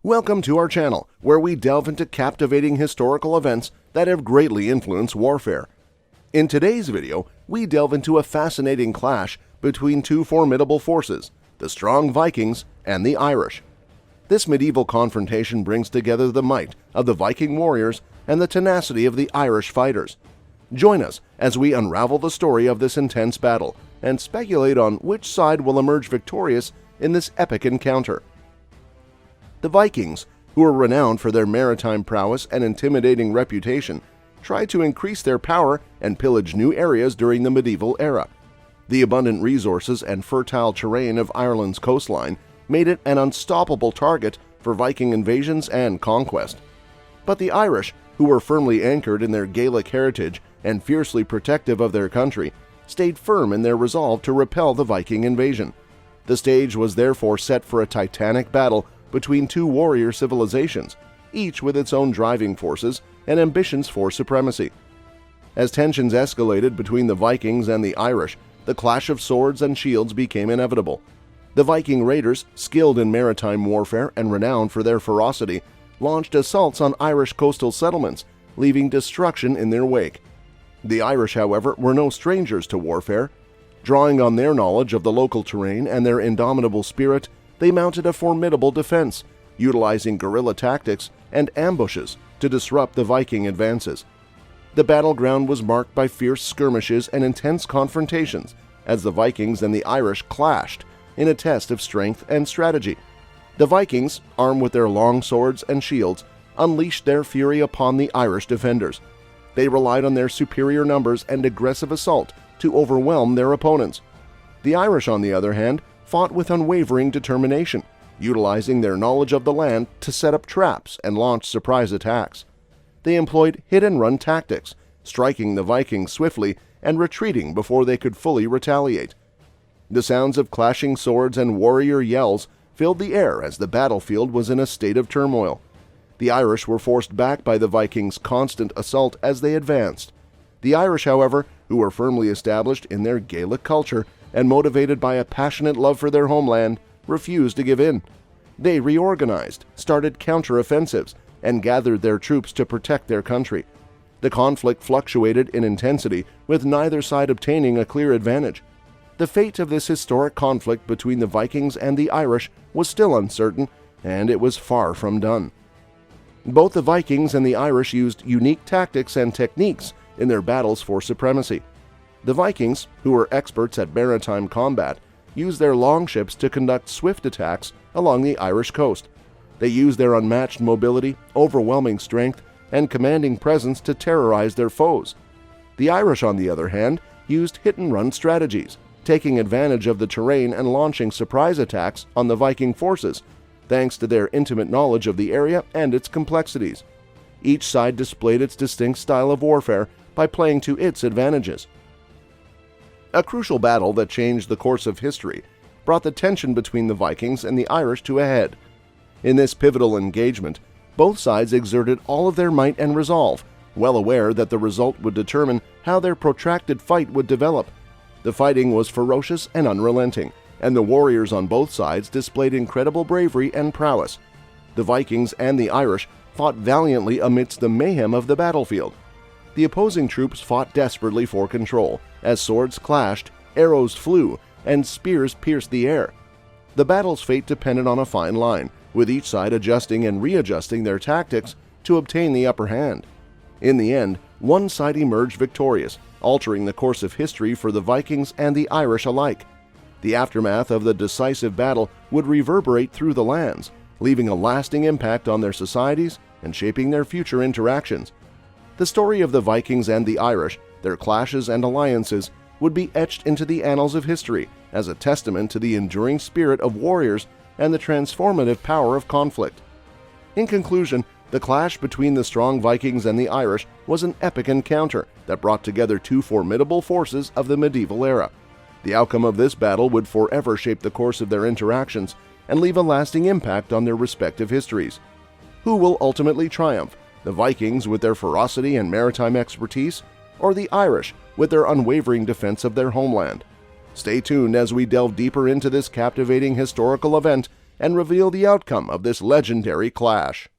Welcome to our channel, where we delve into captivating historical events that have greatly influenced warfare. In today's video, we delve into a fascinating clash between two formidable forces, the Strong Vikings and the Irish. This medieval confrontation brings together the might of the Viking warriors and the tenacity of the Irish fighters. Join us as we unravel the story of this intense battle and speculate on which side will emerge victorious in this epic encounter. The Vikings, who were renowned for their maritime prowess and intimidating reputation, tried to increase their power and pillage new areas during the medieval era. The abundant resources and fertile terrain of Ireland's coastline made it an unstoppable target for Viking invasions and conquest. But the Irish, who were firmly anchored in their Gaelic heritage and fiercely protective of their country, stayed firm in their resolve to repel the Viking invasion. The stage was therefore set for a titanic battle between two warrior civilizations, each with its own driving forces and ambitions for supremacy. As tensions escalated between the Vikings and the Irish, the clash of swords and shields became inevitable. The Viking raiders, skilled in maritime warfare and renowned for their ferocity, launched assaults on Irish coastal settlements, leaving destruction in their wake. The Irish, however, were no strangers to warfare. Drawing on their knowledge of the local terrain and their indomitable spirit, they mounted a formidable defense, utilizing guerrilla tactics and ambushes to disrupt the Viking advances. The battleground was marked by fierce skirmishes and intense confrontations as the Vikings and the Irish clashed in a test of strength and strategy. The Vikings, armed with their long swords and shields, unleashed their fury upon the Irish defenders. They relied on their superior numbers and aggressive assault to overwhelm their opponents. The Irish, on the other hand, fought with unwavering determination, utilizing their knowledge of the land to set up traps and launch surprise attacks. They employed hit-and-run tactics, striking the Vikings swiftly and retreating before they could fully retaliate. The sounds of clashing swords and warrior yells filled the air as the battlefield was in a state of turmoil. The Irish were forced back by the Vikings' constant assault as they advanced. The Irish, however, who were firmly established in their Gaelic culture and motivated by a passionate love for their homeland, refused to give in. They reorganized, started counter-offensives, and gathered their troops to protect their country. The conflict fluctuated in intensity, with neither side obtaining a clear advantage. The fate of this historic conflict between the Vikings and the Irish was still uncertain, and it was far from done. Both the Vikings and the Irish used unique tactics and techniques in their battles for supremacy. The Vikings, who were experts at maritime combat, used their longships to conduct swift attacks along the Irish coast. They used their unmatched mobility, overwhelming strength, and commanding presence to terrorize their foes. The Irish, on the other hand, used hit-and-run strategies, taking advantage of the terrain and launching surprise attacks on the Viking forces, thanks to their intimate knowledge of the area and its complexities. Each side displayed its distinct style of warfare by playing to its advantages. A crucial battle that changed the course of history brought the tension between the Vikings and the Irish to a head. In this pivotal engagement, both sides exerted all of their might and resolve, well aware that the result would determine how their protracted fight would develop. The fighting was ferocious and unrelenting, and the warriors on both sides displayed incredible bravery and prowess. The Vikings and the Irish fought valiantly amidst the mayhem of the battlefield. The opposing troops fought desperately for control, as swords clashed, arrows flew, and spears pierced the air. The battle's fate depended on a fine line, with each side adjusting and readjusting their tactics to obtain the upper hand. In the end, one side emerged victorious, altering the course of history for the Vikings and the Irish alike. The aftermath of the decisive battle would reverberate through the lands, leaving a lasting impact on their societies and shaping their future interactions. The story of the Vikings and the Irish, their clashes and alliances, would be etched into the annals of history as a testament to the enduring spirit of warriors and the transformative power of conflict. In conclusion, the clash between the Strong Vikings and the Irish was an epic encounter that brought together two formidable forces of the medieval era. The outcome of this battle would forever shape the course of their interactions and leave a lasting impact on their respective histories. Who will ultimately triumph, the Vikings with their ferocity and maritime expertise, or the Irish with their unwavering defense of their homeland? Stay tuned as we delve deeper into this captivating historical event and reveal the outcome of this legendary clash.